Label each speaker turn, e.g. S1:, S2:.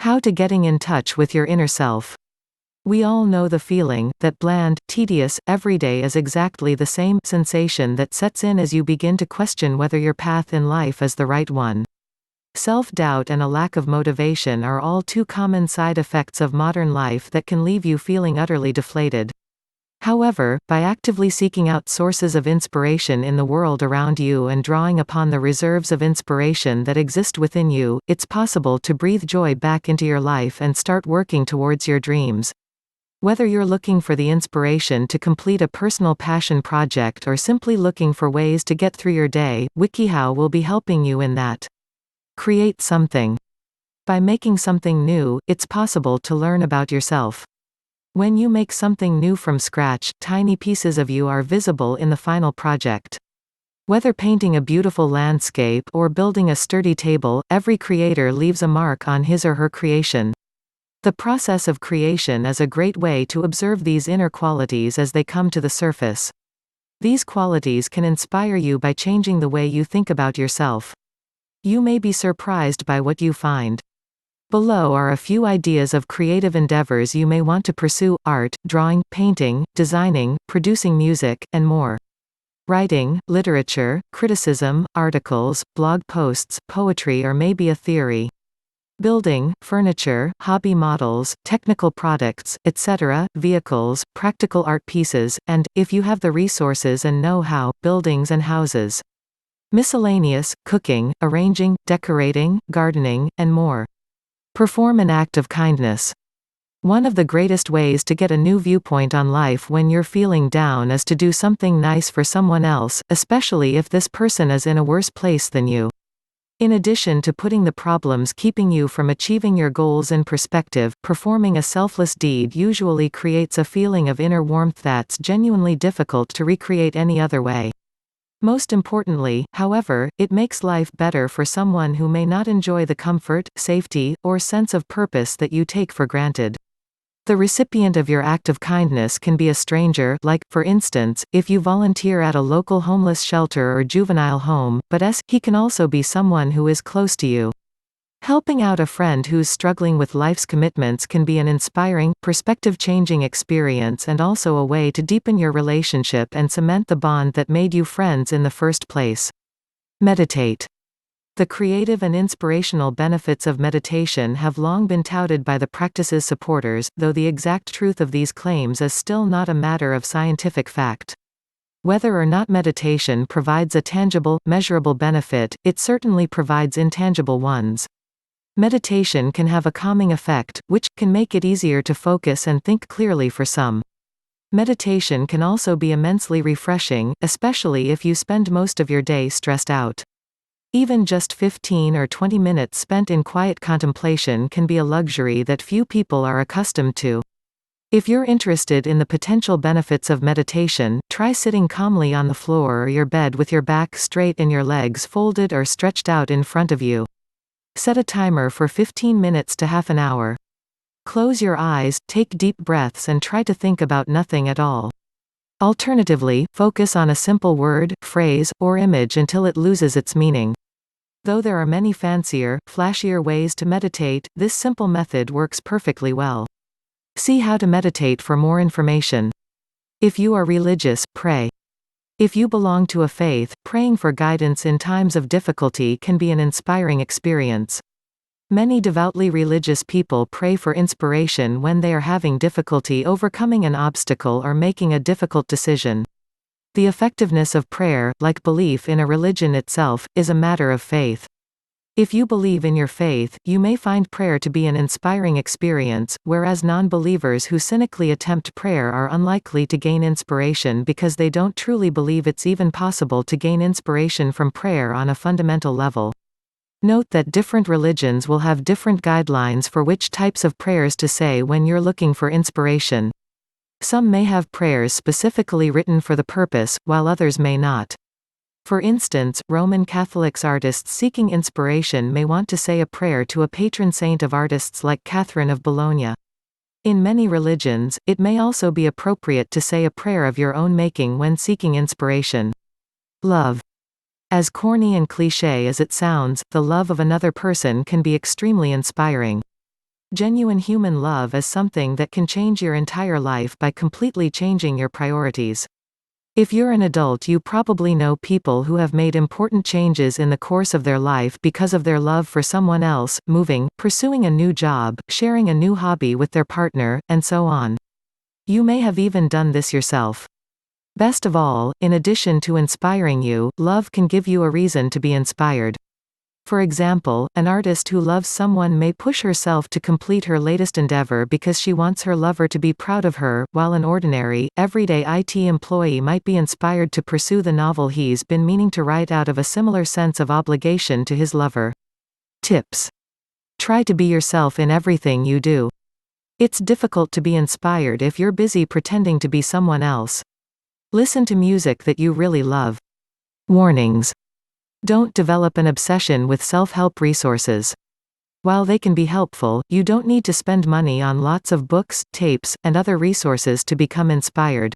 S1: How to getting in touch with your inner self. We all know the feeling that bland, tedious, everyday is exactly the same sensation that sets in as you begin to question whether your path in life is the right one. Self-doubt and a lack of motivation are all too common side effects of modern life that can leave you feeling utterly deflated. However, by actively seeking out sources of inspiration in the world around you and drawing upon the reserves of inspiration that exist within you, it's possible to breathe joy back into your life and start working towards your dreams. Whether you're looking for the inspiration to complete a personal passion project or simply looking for ways to get through your day, wikihow will be helping you in that. Create something. By making something new, it's possible to learn about yourself. When you make something new from scratch, tiny pieces of you are visible in the final project. Whether painting a beautiful landscape or building a sturdy table, every creator leaves a mark on his or her creation. The process of creation is a great way to observe these inner qualities as they come to the surface. These qualities can inspire you by changing the way you think about yourself. You may be surprised by what you find. Below are a few ideas of creative endeavors you may want to pursue: art, drawing, painting, designing, producing music, and more. Writing, literature, criticism, articles, blog posts, poetry, or maybe a theory. Building, furniture, hobby models, technical products, etc., vehicles, practical art pieces, and, if you have the resources and know-how, buildings and houses. Miscellaneous, cooking, arranging, decorating, gardening, and more. Perform an act of kindness. One of the greatest ways to get a new viewpoint on life when you're feeling down is to do something nice for someone else, especially if this person is in a worse place than you. In addition to putting the problems keeping you from achieving your goals in perspective, performing a selfless deed usually creates a feeling of inner warmth that's genuinely difficult to recreate any other way. Most importantly, however, it makes life better for someone who may not enjoy the comfort, safety, or sense of purpose that you take for granted. The recipient of your act of kindness can be a stranger, like, for instance, if you volunteer at a local homeless shelter or juvenile home, but he can also be someone who is close to you. Helping out a friend who's struggling with life's commitments can be an inspiring, perspective-changing experience and also a way to deepen your relationship and cement the bond that made you friends in the first place. Meditate. The creative and inspirational benefits of meditation have long been touted by the practice's supporters, though the exact truth of these claims is still not a matter of scientific fact. Whether or not meditation provides a tangible, measurable benefit, it certainly provides intangible ones. Meditation can have a calming effect, which can make it easier to focus and think clearly for some. Meditation can also be immensely refreshing, especially if you spend most of your day stressed out. Even just 15 or 20 minutes spent in quiet contemplation can be a luxury that few people are accustomed to. If you're interested in the potential benefits of meditation, try sitting calmly on the floor or your bed with your back straight and your legs folded or stretched out in front of you. Set a timer for 15 minutes to half an hour. Close your eyes, take deep breaths and try to think about nothing at all. Alternatively, focus on a simple word, phrase, or image until it loses its meaning. Though there are many fancier, flashier ways to meditate, this simple method works perfectly well. See how to meditate for more information. If you are religious, pray. If you belong to a faith, praying for guidance in times of difficulty can be an inspiring experience. Many devoutly religious people pray for inspiration when they are having difficulty overcoming an obstacle or making a difficult decision. The effectiveness of prayer, like belief in a religion itself, is a matter of faith. If you believe in your faith, you may find prayer to be an inspiring experience, whereas non-believers who cynically attempt prayer are unlikely to gain inspiration because they don't truly believe it's even possible to gain inspiration from prayer on a fundamental level. Note that different religions will have different guidelines for which types of prayers to say when you're looking for inspiration. Some may have prayers specifically written for the purpose, while others may not. For instance, Roman Catholic artists seeking inspiration may want to say a prayer to a patron saint of artists like Catherine of Bologna. In many religions, it may also be appropriate to say a prayer of your own making when seeking inspiration. Love. As corny and cliché as it sounds, the love of another person can be extremely inspiring. Genuine human love is something that can change your entire life by completely changing your priorities. If you're an adult, you probably know people who have made important changes in the course of their life because of their love for someone else, moving, pursuing a new job, sharing a new hobby with their partner, and so on. You may have even done this yourself. Best of all, in addition to inspiring you, love can give you a reason to be inspired. For example, an artist who loves someone may push herself to complete her latest endeavor because she wants her lover to be proud of her, while an ordinary, everyday IT employee might be inspired to pursue the novel he's been meaning to write out of a similar sense of obligation to his lover. Tips. Try to be yourself in everything you do. It's difficult to be inspired if you're busy pretending to be someone else. Listen to music that you really love. Warnings. Don't develop an obsession with self-help resources. While they can be helpful, you don't need to spend money on lots of books, tapes, and other resources to become inspired.